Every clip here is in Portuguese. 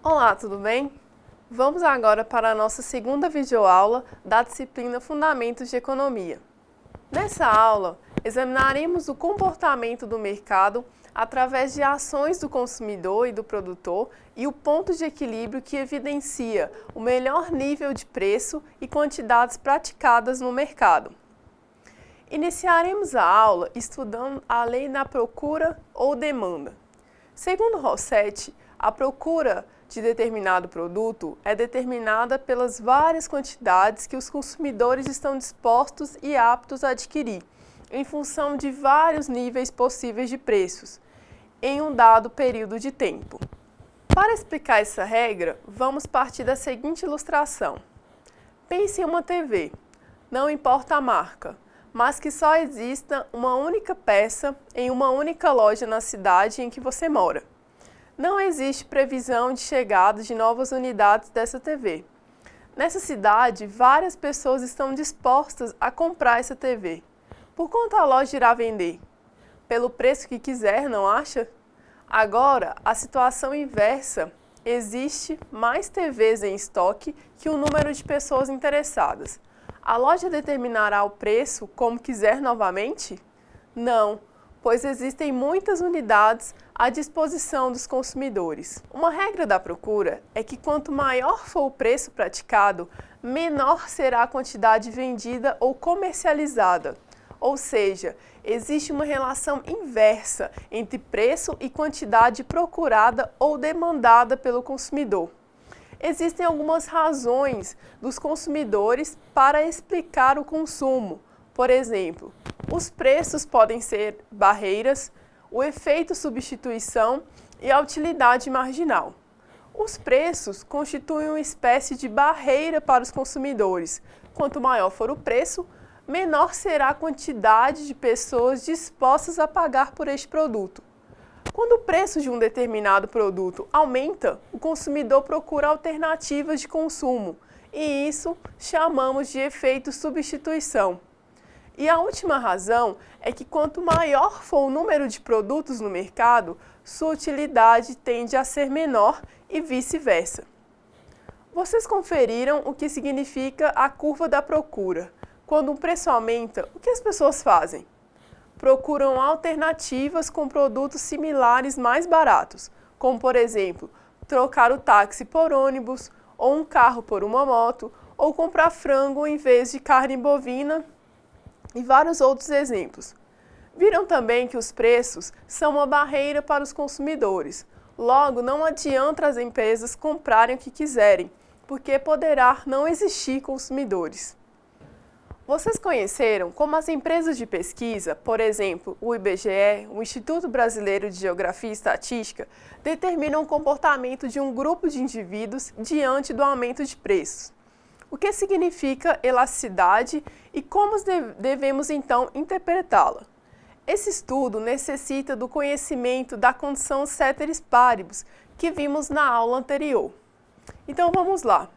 Olá, tudo bem? Vamos agora para a nossa segunda videoaula da disciplina Fundamentos de Economia. Nessa aula, examinaremos o comportamento do mercado através de ações do consumidor e do produtor e o ponto de equilíbrio que evidencia o melhor nível de preço e quantidades praticadas no mercado. Iniciaremos a aula estudando a lei da procura ou demanda. Segundo Rossetti, a procura de determinado produto é determinada pelas várias quantidades que os consumidores estão dispostos e aptos a adquirir, em função de vários níveis possíveis de preços, em um dado período de tempo. Para explicar essa regra, vamos partir da seguinte ilustração. Pense em uma TV, não importa a marca, mas que só exista uma única peça em uma única loja na cidade em que você mora. Não existe previsão de chegada de novas unidades dessa TV. Nessa cidade, várias pessoas estão dispostas a comprar essa TV. Por quanto a loja irá vender? Pelo preço que quiser, não acha? Agora, a situação inversa. Existe mais TVs em estoque que o número de pessoas interessadas. A loja determinará o preço como quiser novamente? Não, pois existem muitas unidades à disposição dos consumidores. Uma regra da procura é que quanto maior for o preço praticado, menor será a quantidade vendida ou comercializada. Ou seja, existe uma relação inversa entre preço e quantidade procurada ou demandada pelo consumidor. Existem algumas razões dos consumidores para explicar o consumo. Por exemplo, os preços podem ser barreiras, o efeito substituição e a utilidade marginal. Os preços constituem uma espécie de barreira para os consumidores. Quanto maior for o preço, menor será a quantidade de pessoas dispostas a pagar por este produto. Quando o preço de um determinado produto aumenta, o consumidor procura alternativas de consumo, e isso chamamos de efeito substituição. E a última razão é que quanto maior for o número de produtos no mercado, sua utilidade tende a ser menor e vice-versa. Vocês conferiram o que significa a curva da procura. Quando um preço aumenta, o que as pessoas fazem? Procuram alternativas com produtos similares mais baratos, como por exemplo, trocar o táxi por ônibus, ou um carro por uma moto, ou comprar frango em vez de carne bovina, e vários outros exemplos. Viram também que os preços são uma barreira para os consumidores. Logo, não adianta as empresas comprarem o que quiserem, porque poderá não existir consumidores. Vocês conheceram como as empresas de pesquisa, por exemplo, o IBGE, o Instituto Brasileiro de Geografia e Estatística, determinam o comportamento de um grupo de indivíduos diante do aumento de preços. O que significa elasticidade e como devemos então interpretá-la? Esse estudo necessita do conhecimento da condição ceteris paribus que vimos na aula anterior. Então vamos lá.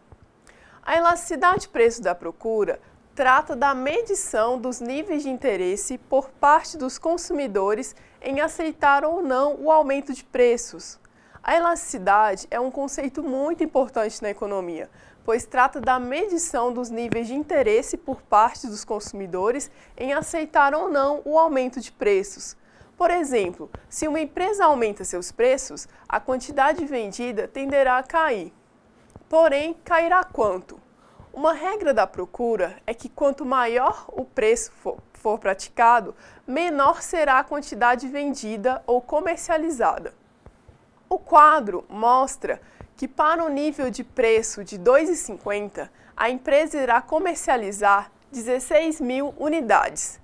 A elasticidade de preço da procura trata da medição dos níveis de interesse por parte dos consumidores em aceitar ou não o aumento de preços. A elasticidade é um conceito muito importante na economia, pois trata da medição dos níveis de interesse por parte dos consumidores em aceitar ou não o aumento de preços. Por exemplo, se uma empresa aumenta seus preços, a quantidade vendida tenderá a cair. Porém, cairá quanto? Uma regra da procura é que quanto maior o preço for praticado, menor será a quantidade vendida ou comercializada. O quadro mostra que para um nível de preço de R$ 2,50, a empresa irá comercializar 16 mil unidades.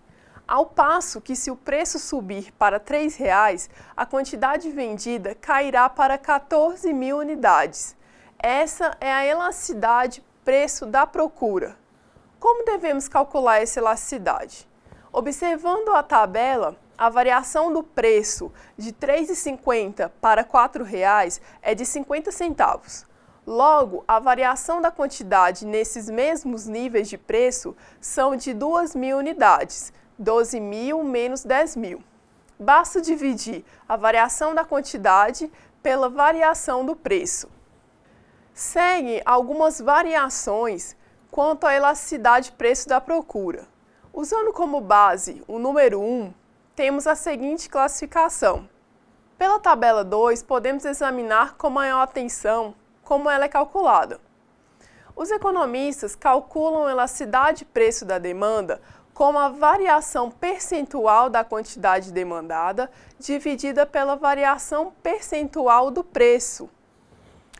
Ao passo que se o preço subir para R$ 3,00, a quantidade vendida cairá para 14 mil unidades. Essa é a elasticidade preço da procura. Como devemos calcular essa elasticidade? Observando a tabela, a variação do preço de R$ 3,50 para R$ 4,00 é de 50 centavos. Logo, a variação da quantidade nesses mesmos níveis de preço são de 2.000 unidades, 12.000 menos 10.000. Basta dividir a variação da quantidade pela variação do preço. Seguem algumas variações quanto à elasticidade de preço da procura. Usando como base o número 1, temos a seguinte classificação. Pela tabela 2, podemos examinar com maior atenção como ela é calculada. Os economistas calculam a elasticidade de preço da demanda como a variação percentual da quantidade demandada dividida pela variação percentual do preço,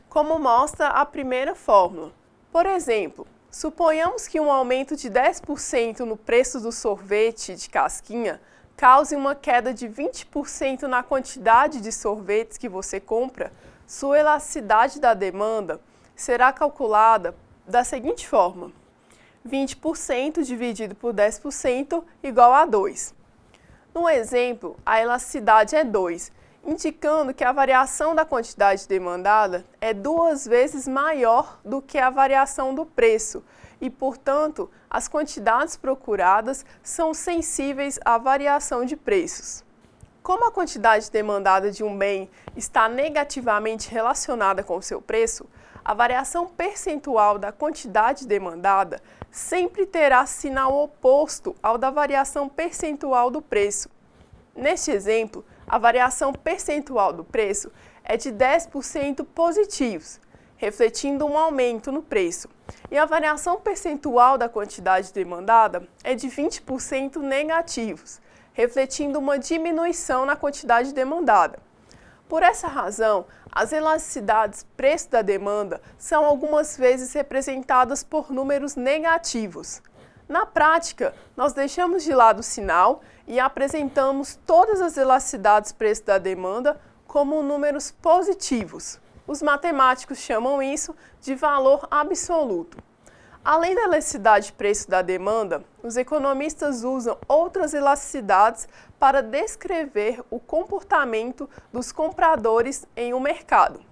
como mostra a primeira fórmula. Por exemplo, suponhamos que um aumento de 10% no preço do sorvete de casquinha cause uma queda de 20% na quantidade de sorvetes que você compra. Sua elasticidade da demanda será calculada da seguinte forma: 20% dividido por 10% igual a 2. No exemplo, a elasticidade é 2, indicando que a variação da quantidade demandada é 2 vezes maior do que a variação do preço e, portanto, as quantidades procuradas são sensíveis à variação de preços. Como a quantidade demandada de um bem está negativamente relacionada com o seu preço, a variação percentual da quantidade demandada sempre terá sinal oposto ao da variação percentual do preço. Neste exemplo, a variação percentual do preço é de 10% positivos, refletindo um aumento no preço, e a variação percentual da quantidade demandada é de 20% negativos, refletindo uma diminuição na quantidade demandada. Por essa razão, as elasticidades preço da demanda são algumas vezes representadas por números negativos. Na prática, nós deixamos de lado o sinal e apresentamos todas as elasticidades preço da demanda como números positivos. Os matemáticos chamam isso de valor absoluto. Além da elasticidade preço da demanda, os economistas usam outras elasticidades para descrever o comportamento dos compradores em um mercado.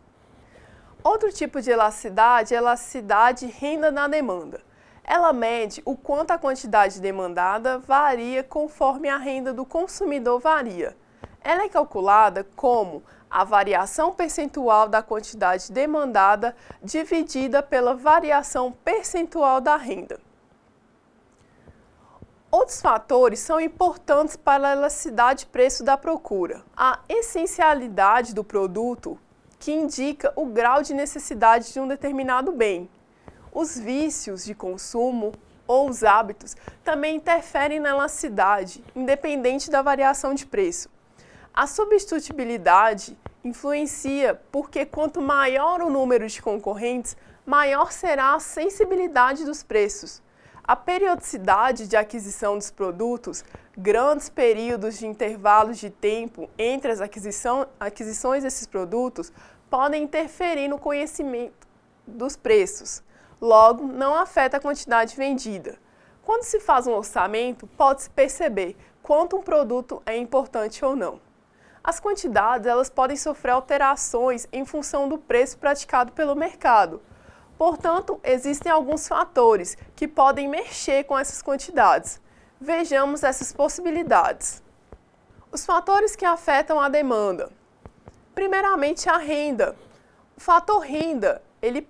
Outro tipo de elasticidade é a elasticidade renda da demanda. Ela mede o quanto a quantidade demandada varia conforme a renda do consumidor varia. Ela é calculada como a variação percentual da quantidade demandada dividida pela variação percentual da renda. Outros fatores são importantes para a elasticidade preço da procura. A essencialidade do produto, que indica o grau de necessidade de um determinado bem. Os vícios de consumo ou os hábitos também interferem na elasticidade, independente da variação de preço. A substituibilidade influencia porque quanto maior o número de concorrentes, maior será a sensibilidade dos preços. A periodicidade de aquisição dos produtos, grandes períodos de intervalos de tempo entre as aquisições desses produtos podem interferir no conhecimento dos preços. Logo, não afeta a quantidade vendida. Quando se faz um orçamento, pode-se perceber quanto um produto é importante ou não. As quantidades elas podem sofrer alterações em função do preço praticado pelo mercado. Portanto, existem alguns fatores que podem mexer com essas quantidades. Vejamos essas possibilidades. Os fatores que afetam a demanda. Primeiramente, a renda. O fator renda, ele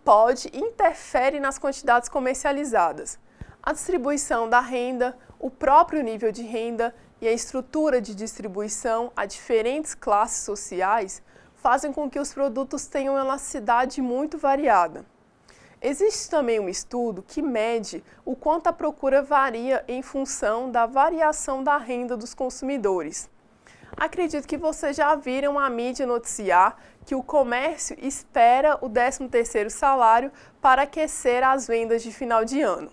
interfere nas quantidades comercializadas. A distribuição da renda, o próprio nível de renda e a estrutura de distribuição a diferentes classes sociais fazem com que os produtos tenham elasticidade muito variada. Existe também um estudo que mede o quanto a procura varia em função da variação da renda dos consumidores. Acredito que vocês já viram a mídia noticiar que o comércio espera o 13º salário para aquecer as vendas de final de ano.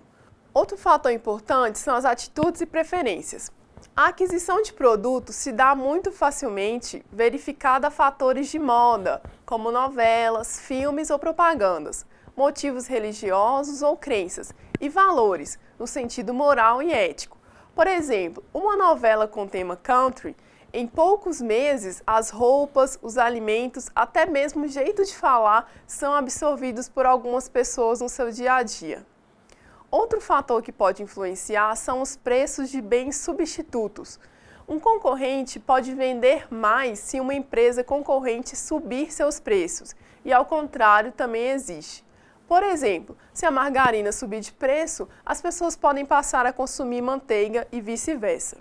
Outro fator importante são as atitudes e preferências. A aquisição de produtos se dá muito facilmente verificada a fatores de moda, como novelas, filmes ou propagandas, motivos religiosos ou crenças, e valores, no sentido moral e ético. Por exemplo, uma novela com tema country, em poucos meses, as roupas, os alimentos, até mesmo o jeito de falar são absorvidos por algumas pessoas no seu dia a dia. Outro fator que pode influenciar são os preços de bens substitutos. Um concorrente pode vender mais se uma empresa concorrente subir seus preços, e ao contrário também existe. Por exemplo, se a margarina subir de preço, as pessoas podem passar a consumir manteiga e vice-versa.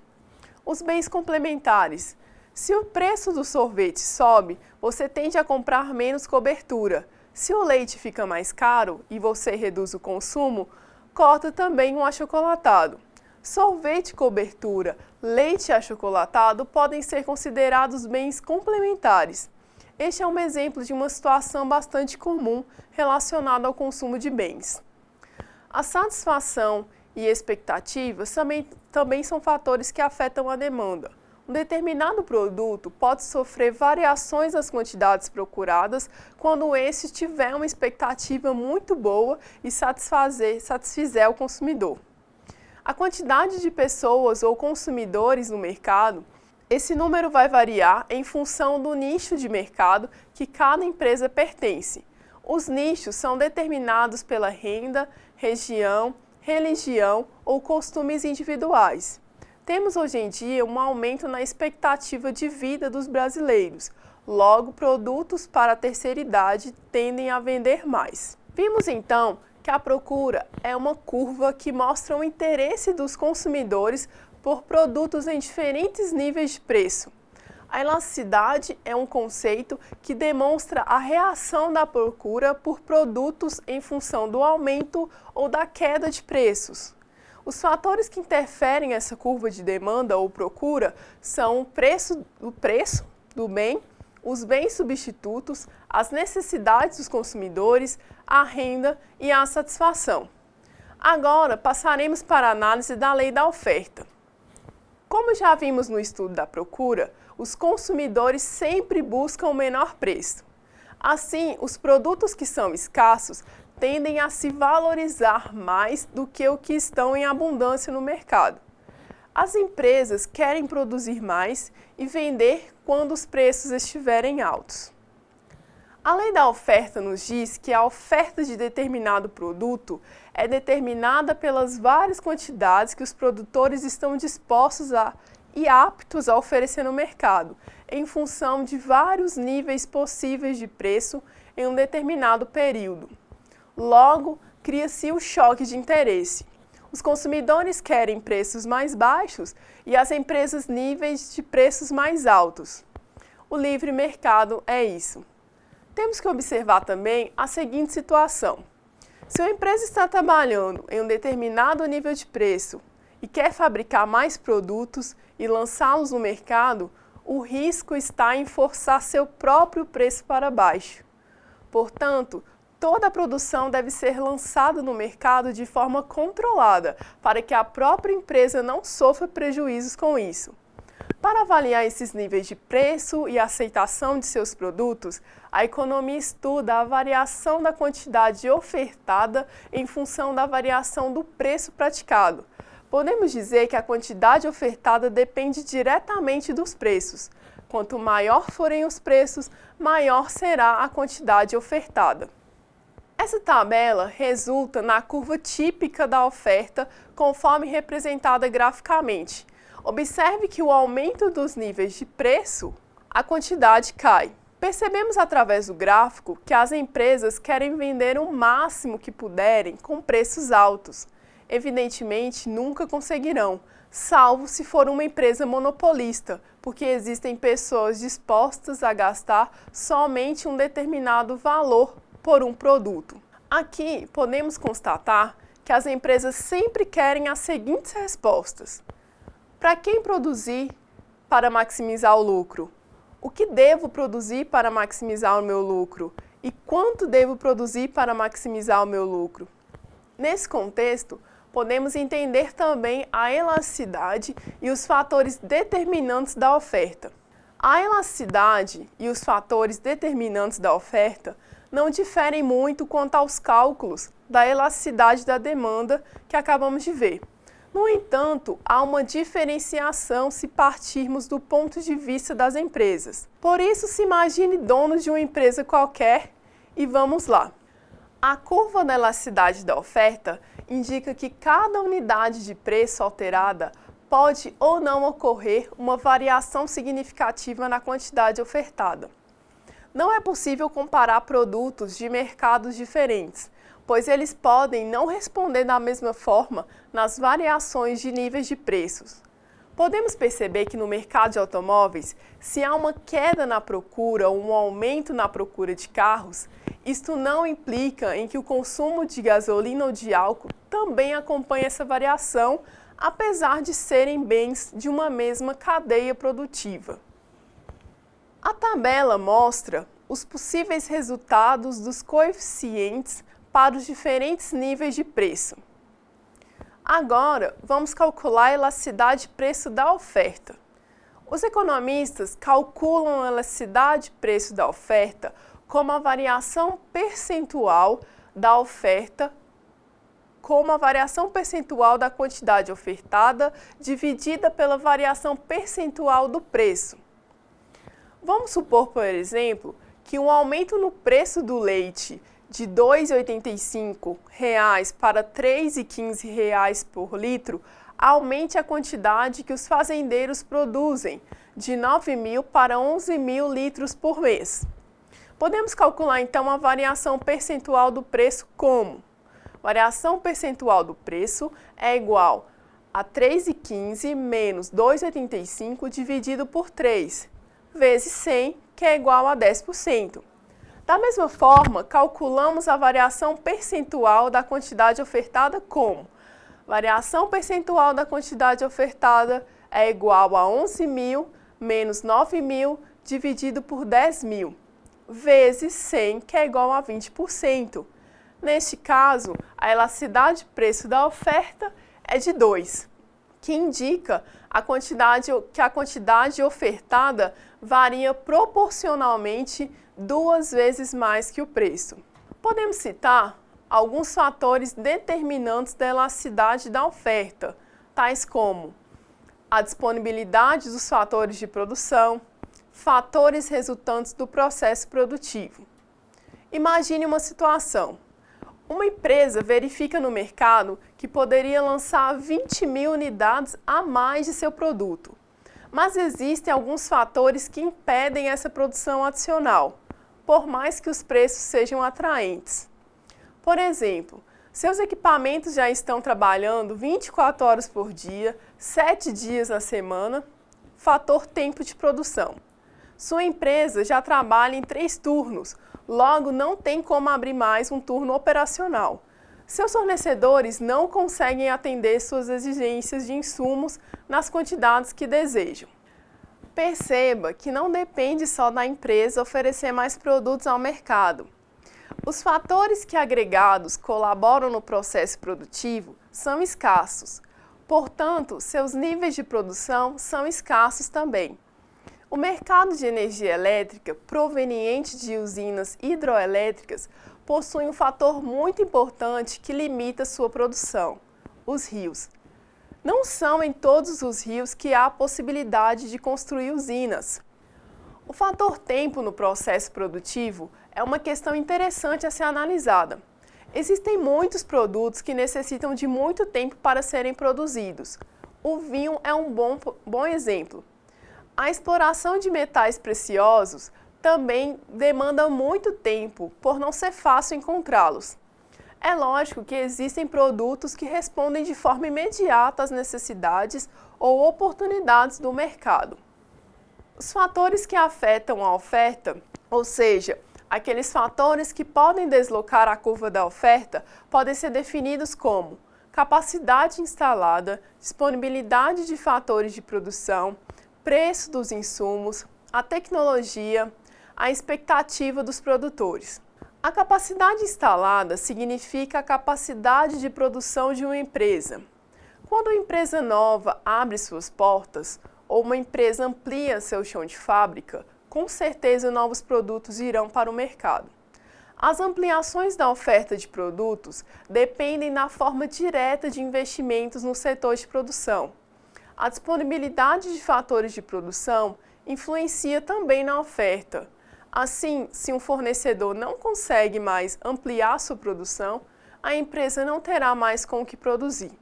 Os bens complementares. Se o preço do sorvete sobe, você tende a comprar menos cobertura. Se o leite fica mais caro e você reduz o consumo, corta também o achocolatado. Sorvete, cobertura, leite achocolatado podem ser considerados bens complementares. Este é um exemplo de uma situação bastante comum relacionada ao consumo de bens. A satisfação e expectativas também são fatores que afetam a demanda. Um determinado produto pode sofrer variações nas quantidades procuradas quando esse tiver uma expectativa muito boa e satisfizer o consumidor. A quantidade de pessoas ou consumidores no mercado, esse número vai variar em função do nicho de mercado que cada empresa pertence. Os nichos são determinados pela renda, região, religião ou costumes individuais. Temos hoje em dia um aumento na expectativa de vida dos brasileiros, logo produtos para a terceira idade tendem a vender mais. Vimos então que a procura é uma curva que mostra o interesse dos consumidores por produtos em diferentes níveis de preço. A elasticidade é um conceito que demonstra a reação da procura por produtos em função do aumento ou da queda de preços. Os fatores que interferem nessa curva de demanda ou procura são o preço do bem, os bens substitutos, as necessidades dos consumidores, a renda e a satisfação. Agora, passaremos para a análise da lei da oferta. Como já vimos no estudo da procura, os consumidores sempre buscam o menor preço. Assim, os produtos que são escassos tendem a se valorizar mais do que o que estão em abundância no mercado. As empresas querem produzir mais e vender quando os preços estiverem altos. A lei da oferta nos diz que a oferta de determinado produto é determinada pelas várias quantidades que os produtores estão dispostos e aptos a oferecer no mercado, em função de vários níveis possíveis de preço em um determinado período. Logo, cria-se o choque de interesse. Os consumidores querem preços mais baixos e as empresas níveis de preços mais altos. O livre mercado é isso. Temos que observar também a seguinte situação. Se uma empresa está trabalhando em um determinado nível de preço e quer fabricar mais produtos e lançá-los no mercado, o risco está em forçar seu próprio preço para baixo. Portanto, toda a produção deve ser lançada no mercado de forma controlada, para que a própria empresa não sofra prejuízos com isso. Para avaliar esses níveis de preço e aceitação de seus produtos, a economia estuda a variação da quantidade ofertada em função da variação do preço praticado. Podemos dizer que a quantidade ofertada depende diretamente dos preços. Quanto maior forem os preços, maior será a quantidade ofertada. Essa tabela resulta na curva típica da oferta, conforme representada graficamente. Observe que o aumento dos níveis de preço, a quantidade cai. Percebemos através do gráfico que as empresas querem vender o máximo que puderem com preços altos. Evidentemente, nunca conseguirão, salvo se for uma empresa monopolista, porque existem pessoas dispostas a gastar somente um determinado valor por um produto. Aqui podemos constatar que as empresas sempre querem as seguintes respostas: para quem produzir para maximizar o lucro? O que devo produzir para maximizar o meu lucro? E quanto devo produzir para maximizar o meu lucro? Nesse contexto, podemos entender também a elasticidade e os fatores determinantes da oferta. A elasticidade e os fatores determinantes da oferta não diferem muito quanto aos cálculos da elasticidade da demanda que acabamos de ver. No entanto, há uma diferenciação se partirmos do ponto de vista das empresas. Por isso, se imagine dono de uma empresa qualquer e vamos lá. A curva da elasticidade da oferta indica que cada unidade de preço alterada pode ou não ocorrer uma variação significativa na quantidade ofertada. Não é possível comparar produtos de mercados diferentes, pois eles podem não responder da mesma forma nas variações de níveis de preços. Podemos perceber que no mercado de automóveis, se há uma queda na procura ou um aumento na procura de carros, isto não implica em que o consumo de gasolina ou de álcool também acompanhe essa variação, apesar de serem bens de uma mesma cadeia produtiva. A tabela mostra os possíveis resultados dos coeficientes para os diferentes níveis de preço. Agora, vamos calcular a elasticidade-preço da oferta. Os economistas calculam a elasticidade-preço da oferta como a variação percentual da oferta, como a variação percentual da quantidade ofertada dividida pela variação percentual do preço. Vamos supor, por exemplo, que um aumento no preço do leite de R$ 2,85 para R$ 3,15 por litro aumente a quantidade que os fazendeiros produzem, de 9.000 para 11.000 litros por mês. Podemos calcular então a variação percentual do preço como? Variação percentual do preço é igual a 3,15 menos 2,85 dividido por 3, vezes 100, que é igual a 10%. Da mesma forma, calculamos a variação percentual da quantidade ofertada como? Variação percentual da quantidade ofertada é igual a 11.000 menos 9.000 dividido por 10.000, vezes 100, que é igual a 20%. Neste caso, a elasticidade-preço da oferta é de 2, que indica que a quantidade ofertada varia proporcionalmente 2 vezes mais que o preço. Podemos citar alguns fatores determinantes da elasticidade da oferta, tais como a disponibilidade dos fatores de produção, fatores resultantes do processo produtivo. Imagine uma situação. Uma empresa verifica no mercado que poderia lançar 20.000 unidades a mais de seu produto, mas existem alguns fatores que impedem essa produção adicional, por mais que os preços sejam atraentes. Por exemplo, seus equipamentos já estão trabalhando 24 horas por dia, 7 dias na semana, fator tempo de produção. Sua empresa já trabalha em 3 turnos, logo não tem como abrir mais um turno operacional. Seus fornecedores não conseguem atender suas exigências de insumos nas quantidades que desejam. Perceba que não depende só da empresa oferecer mais produtos ao mercado. Os fatores que agregados colaboram no processo produtivo são escassos, portanto, seus níveis de produção são escassos também. O mercado de energia elétrica proveniente de usinas hidroelétricas possui um fator muito importante que limita sua produção: os rios. Não são em todos os rios que há a possibilidade de construir usinas. O fator tempo no processo produtivo é uma questão interessante a ser analisada. Existem muitos produtos que necessitam de muito tempo para serem produzidos. O vinho é um bom exemplo. A exploração de metais preciosos também demanda muito tempo, por não ser fácil encontrá-los. É lógico que existem produtos que respondem de forma imediata às necessidades ou oportunidades do mercado. Os fatores que afetam a oferta, ou seja, aqueles fatores que podem deslocar a curva da oferta, podem ser definidos como capacidade instalada, disponibilidade de fatores de produção, preço dos insumos, a tecnologia, a expectativa dos produtores. A capacidade instalada significa a capacidade de produção de uma empresa. Quando uma empresa nova abre suas portas ou uma empresa amplia seu chão de fábrica, com certeza novos produtos irão para o mercado. As ampliações da oferta de produtos dependem da forma direta de investimentos no setor de produção. A disponibilidade de fatores de produção influencia também na oferta. Assim, se um fornecedor não consegue mais ampliar sua produção, a empresa não terá mais com o que produzir.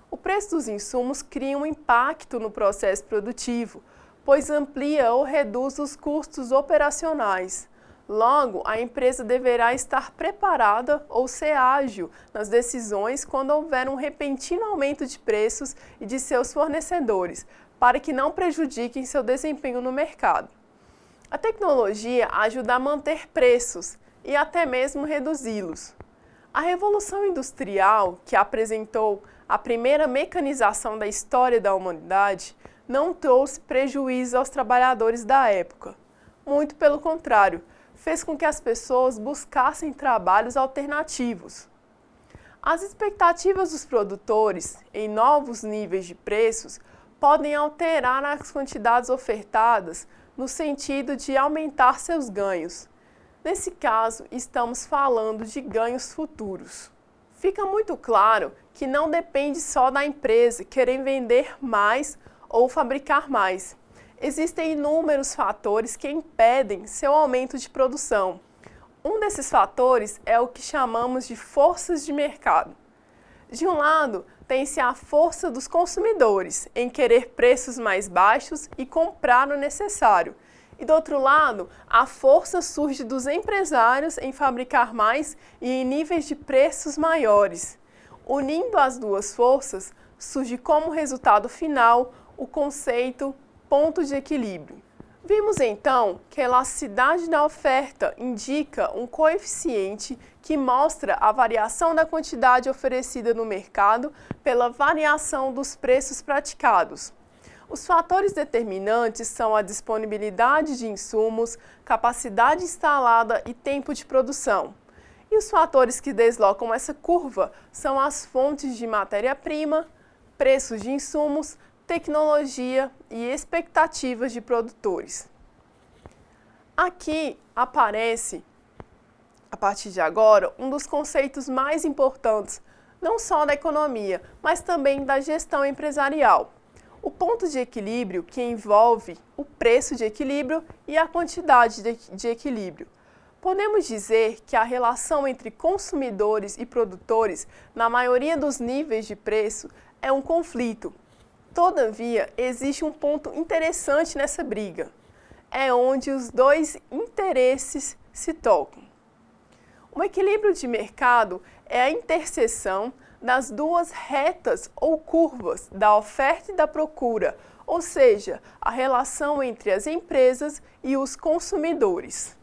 O preço dos insumos cria um impacto no processo produtivo, pois amplia ou reduz os custos operacionais. Logo, a empresa deverá estar preparada ou ser ágil nas decisões quando houver um repentino aumento de preços e de seus fornecedores, para que não prejudiquem seu desempenho no mercado. A tecnologia ajuda a manter preços e até mesmo reduzi-los. A Revolução Industrial, que apresentou a primeira mecanização da história da humanidade, não trouxe prejuízo aos trabalhadores da época. Muito pelo contrário, fez com que as pessoas buscassem trabalhos alternativos. As expectativas dos produtores em novos níveis de preços podem alterar as quantidades ofertadas no sentido de aumentar seus ganhos. Nesse caso, estamos falando de ganhos futuros. Fica muito claro que não depende só da empresa querer vender mais ou fabricar mais. Existem inúmeros fatores que impedem seu aumento de produção. Um desses fatores é o que chamamos de forças de mercado. De um lado, tem-se a força dos consumidores em querer preços mais baixos e comprar o necessário. E do outro lado, a força surge dos empresários em fabricar mais e em níveis de preços maiores. Unindo as duas forças, surge como resultado final o conceito ponto de equilíbrio. Vimos então que a elasticidade da oferta indica um coeficiente que mostra a variação da quantidade oferecida no mercado pela variação dos preços praticados. Os fatores determinantes são a disponibilidade de insumos, capacidade instalada e tempo de produção. E os fatores que deslocam essa curva são as fontes de matéria-prima, preços de insumos, tecnologia e expectativas de produtores. Aqui aparece, a partir de agora, um dos conceitos mais importantes, não só da economia, mas também da gestão empresarial. O ponto de equilíbrio, que envolve o preço de equilíbrio e a quantidade de equilíbrio. Podemos dizer que a relação entre consumidores e produtores, na maioria dos níveis de preço, é um conflito. Todavia, existe um ponto interessante nessa briga. É onde os dois interesses se tocam. O equilíbrio de mercado é a interseção das duas retas ou curvas da oferta e da procura, ou seja, a relação entre as empresas e os consumidores.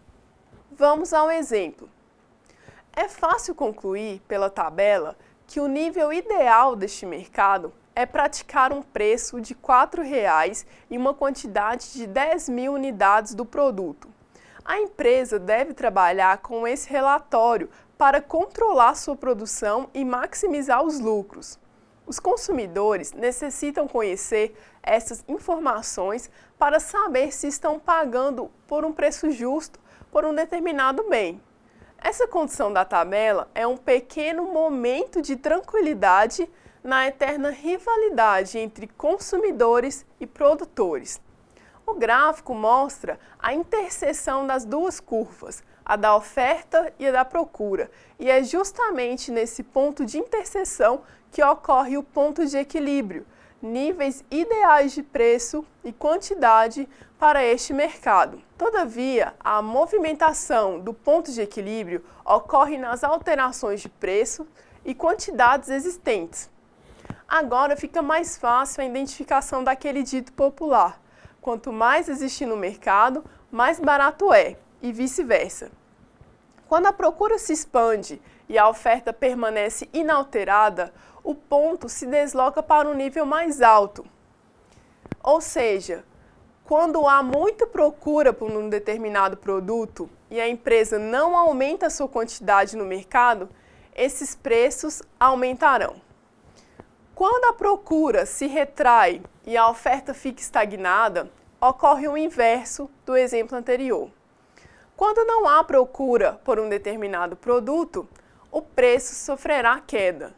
Vamos ao exemplo. É fácil concluir pela tabela que o nível ideal deste mercado é praticar um preço de R$ 4,00 e uma quantidade de 10.000 unidades do produto. A empresa deve trabalhar com esse relatório para controlar sua produção e maximizar os lucros. Os consumidores necessitam conhecer essas informações para saber se estão pagando por um preço justo por um determinado bem. Essa condição da tabela é um pequeno momento de tranquilidade na eterna rivalidade entre consumidores e produtores. O gráfico mostra a interseção das duas curvas, a da oferta e a da procura, e é justamente nesse ponto de interseção que ocorre o ponto de equilíbrio, níveis ideais de preço e quantidade para este mercado. Todavia, a movimentação do ponto de equilíbrio ocorre nas alterações de preço e quantidades existentes. Agora fica mais fácil a identificação daquele dito popular: quanto mais existe no mercado, mais barato é, e vice-versa. Quando a procura se expande e a oferta permanece inalterada, o ponto se desloca para um nível mais alto. Ou seja, quando há muita procura por um determinado produto e a empresa não aumenta a sua quantidade no mercado, esses preços aumentarão. Quando a procura se retrai e a oferta fica estagnada, ocorre o inverso do exemplo anterior. Quando não há procura por um determinado produto, o preço sofrerá queda.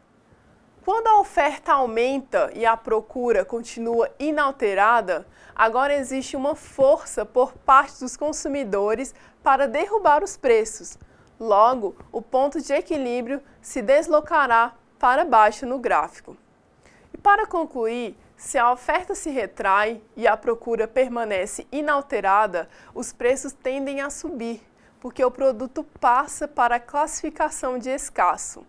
Quando a oferta aumenta e a procura continua inalterada, agora existe uma força por parte dos consumidores para derrubar os preços. Logo, o ponto de equilíbrio se deslocará para baixo no gráfico. E para concluir, se a oferta se retrai e a procura permanece inalterada, os preços tendem a subir, porque o produto passa para a classificação de escasso.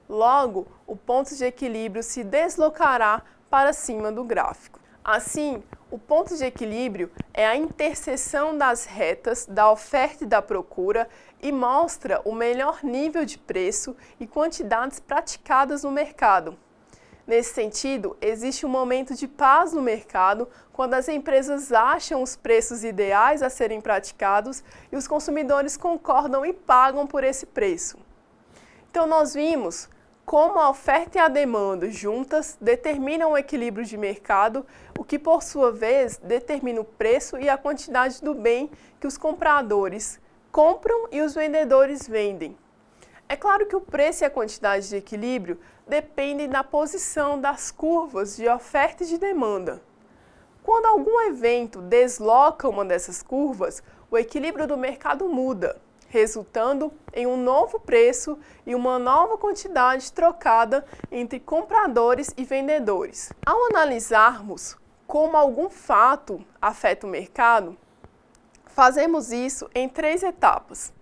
Logo, o ponto de equilíbrio se deslocará para cima do gráfico. Assim, o ponto de equilíbrio é a interseção das retas da oferta e da procura e mostra o melhor nível de preço e quantidades praticadas no mercado. Nesse sentido, existe um momento de paz no mercado quando as empresas acham os preços ideais a serem praticados e os consumidores concordam e pagam por esse preço. Então, nós vimos como a oferta e a demanda juntas determinam o equilíbrio de mercado, o que por sua vez determina o preço e a quantidade do bem que os compradores compram e os vendedores vendem. É claro que o preço e a quantidade de equilíbrio dependem da posição das curvas de oferta e de demanda. Quando algum evento desloca uma dessas curvas, o equilíbrio do mercado muda, resultando em um novo preço e uma nova quantidade trocada entre compradores e vendedores. Ao analisarmos como algum fato afeta o mercado, fazemos isso em 3 etapas.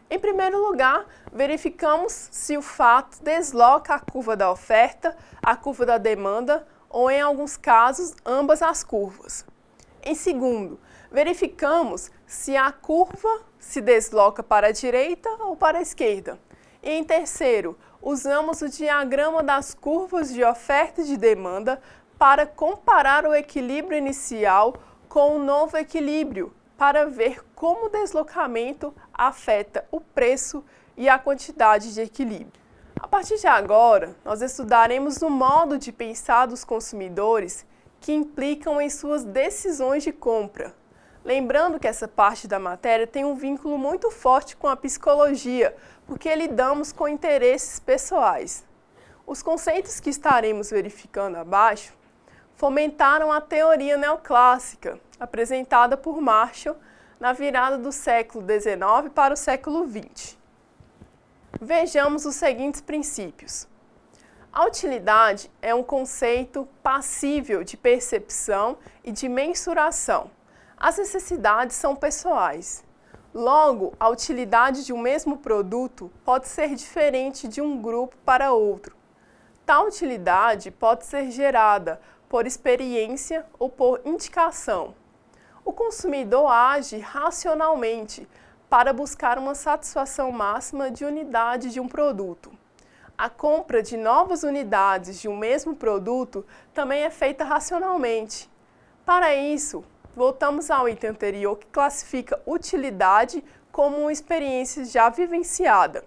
Em primeiro lugar, verificamos se o fato desloca a curva da oferta, a curva da demanda ou, em alguns casos, ambas as curvas. Em segundo, verificamos se a curva se desloca para a direita ou para a esquerda. E em terceiro, usamos o diagrama das curvas de oferta e de demanda para comparar o equilíbrio inicial com o novo equilíbrio, para ver como o deslocamento afeta o preço e a quantidade de equilíbrio. A partir de agora, nós estudaremos o modo de pensar dos consumidores que implicam em suas decisões de compra. Lembrando que essa parte da matéria tem um vínculo muito forte com a psicologia, porque lidamos com interesses pessoais. Os conceitos que estaremos verificando abaixo fomentaram a teoria neoclássica, apresentada por Marshall na virada do século XIX para o século XX. Vejamos os seguintes princípios. A utilidade é um conceito passível de percepção e de mensuração. As necessidades são pessoais. Logo, a utilidade de um mesmo produto pode ser diferente de um grupo para outro. Tal utilidade pode ser gerada por experiência ou por indicação. O consumidor age racionalmente para buscar uma satisfação máxima de unidade de um produto. A compra de novas unidades de um mesmo produto também é feita racionalmente. Para isso, voltamos ao item anterior que classifica utilidade como uma experiência já vivenciada.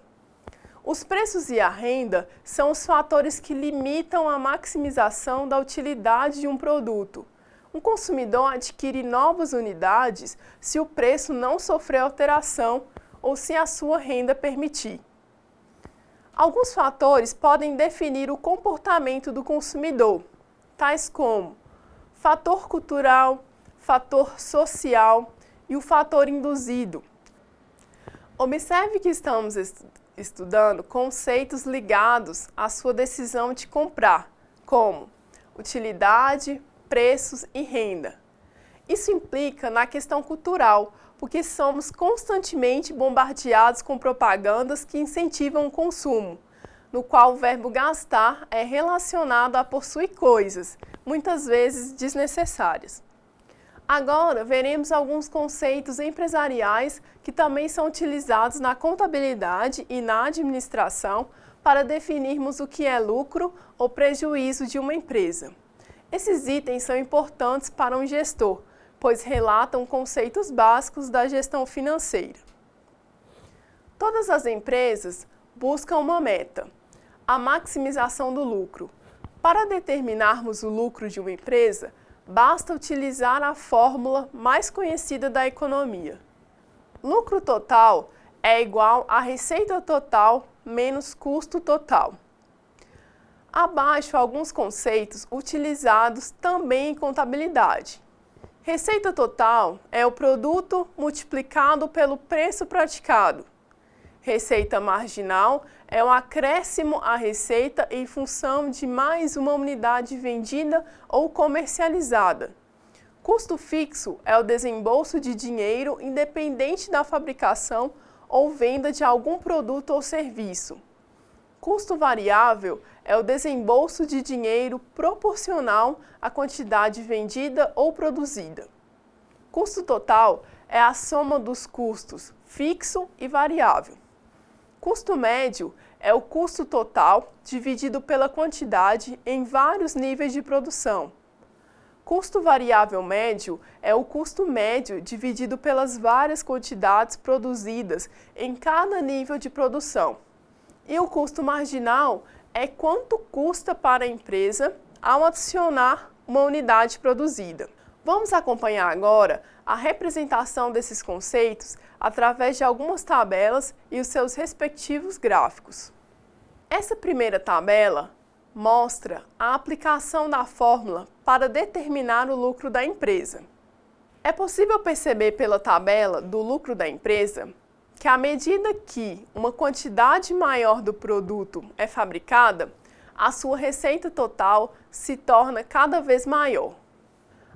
Os preços e a renda são os fatores que limitam a maximização da utilidade de um produto. Um consumidor adquire novas unidades se o preço não sofrer alteração ou se a sua renda permitir. Alguns fatores podem definir o comportamento do consumidor, tais como fator cultural, fator social e o fator induzido. Observe que estamos estudando conceitos ligados à sua decisão de comprar, como utilidade, preços e renda. Isso implica na questão cultural, porque somos constantemente bombardeados com propagandas que incentivam o consumo, no qual o verbo gastar é relacionado a possuir coisas, muitas vezes desnecessárias. Agora, veremos alguns conceitos empresariais que também são utilizados na contabilidade e na administração para definirmos o que é lucro ou prejuízo de uma empresa. Esses itens são importantes para um gestor, pois relatam conceitos básicos da gestão financeira. Todas as empresas buscam uma meta, a maximização do lucro. Para determinarmos o lucro de uma empresa, basta utilizar a fórmula mais conhecida da economia. Lucro total é igual a receita total menos custo total. Abaixo alguns conceitos utilizados também em contabilidade. Receita total é o produto multiplicado pelo preço praticado. Receita marginal é o acréscimo à receita em função de mais uma unidade vendida ou comercializada. Custo fixo é o desembolso de dinheiro independente da fabricação ou venda de algum produto ou serviço. Custo variável é o desembolso de dinheiro proporcional à quantidade vendida ou produzida. Custo total é a soma dos custos fixo e variável. Custo médio é o custo total dividido pela quantidade em vários níveis de produção. Custo variável médio é o custo médio dividido pelas várias quantidades produzidas em cada nível de produção. E o custo marginal é quanto custa para a empresa ao adicionar uma unidade produzida. Vamos acompanhar agora a representação desses conceitos através de algumas tabelas e os seus respectivos gráficos. Essa primeira tabela mostra a aplicação da fórmula para determinar o lucro da empresa. É possível perceber pela tabela do lucro da empresa que, à medida que uma quantidade maior do produto é fabricada, a sua receita total se torna cada vez maior.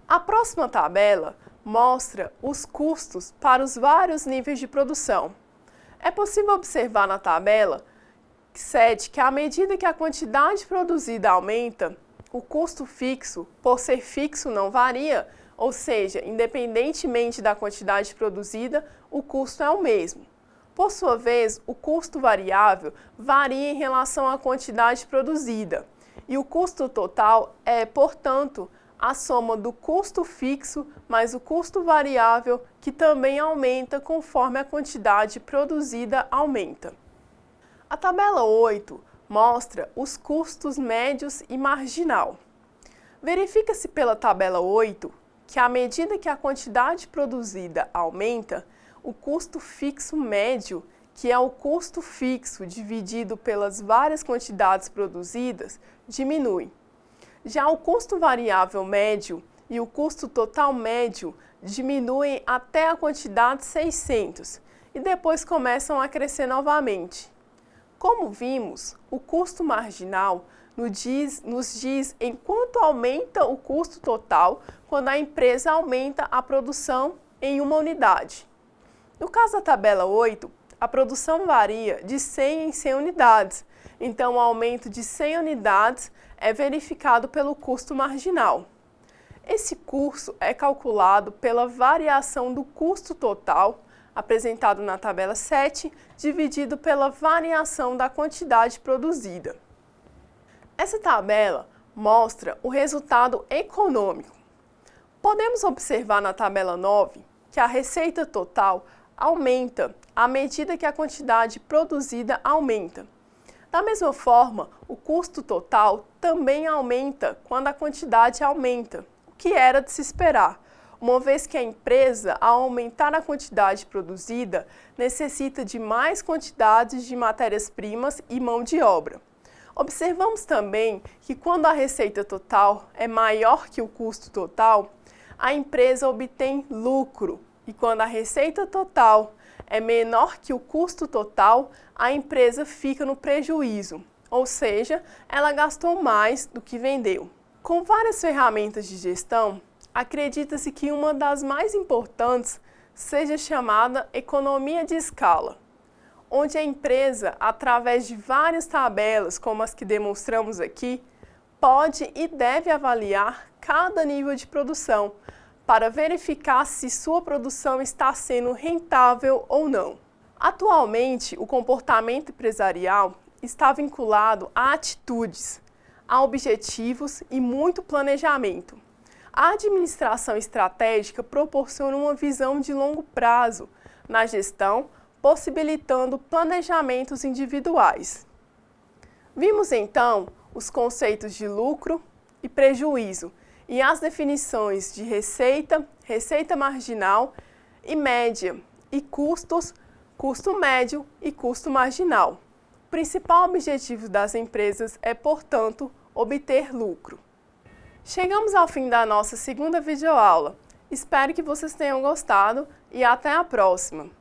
A próxima tabela mostra os custos para os vários níveis de produção. É possível observar na tabela 7 que, à medida que a quantidade produzida aumenta, o custo fixo, por ser fixo, não varia, ou seja, independentemente da quantidade produzida, o custo é o mesmo. Por sua vez, o custo variável varia em relação à quantidade produzida, e o custo total é, portanto, a soma do custo fixo mais o custo variável, que também aumenta conforme a quantidade produzida aumenta. A tabela 8 mostra os custos médios e marginal. Verifica-se pela tabela 8 que, à medida que a quantidade produzida aumenta, o custo fixo médio, que é o custo fixo dividido pelas várias quantidades produzidas, diminui. Já o custo variável médio e o custo total médio diminuem até a quantidade 600 e depois começam a crescer novamente. Como vimos, o custo marginal nos diz em quanto aumenta o custo total quando a empresa aumenta a produção em uma unidade. No caso da tabela 8, a produção varia de 100 em 100 unidades, então o aumento de 100 unidades é verificado pelo custo marginal. Esse custo é calculado pela variação do custo total, apresentado na tabela 7, dividido pela variação da quantidade produzida. Essa tabela mostra o resultado econômico. Podemos observar na tabela 9 que a receita total aumenta à medida que a quantidade produzida aumenta. Da mesma forma, o custo total também aumenta quando a quantidade aumenta, o que era de se esperar, uma vez que a empresa, ao aumentar a quantidade produzida, necessita de mais quantidades de matérias-primas e mão de obra. Observamos também que quando a receita total é maior que o custo total, a empresa obtém lucro, e quando a receita total é menor que o custo total, a empresa fica no prejuízo, ou seja, ela gastou mais do que vendeu. Com várias ferramentas de gestão, acredita-se que uma das mais importantes seja chamada economia de escala, onde a empresa, através de várias tabelas, como as que demonstramos aqui, pode e deve avaliar cada nível de produção, para verificar se sua produção está sendo rentável ou não. Atualmente, o comportamento empresarial está vinculado a atitudes, a objetivos e muito planejamento. A administração estratégica proporciona uma visão de longo prazo na gestão, possibilitando planejamentos individuais. Vimos então os conceitos de lucro e prejuízo, e as definições de receita, receita marginal e média, e custos, custo médio e custo marginal. O principal objetivo das empresas é, portanto, obter lucro. Chegamos ao fim da nossa segunda videoaula. Espero que vocês tenham gostado e até a próxima!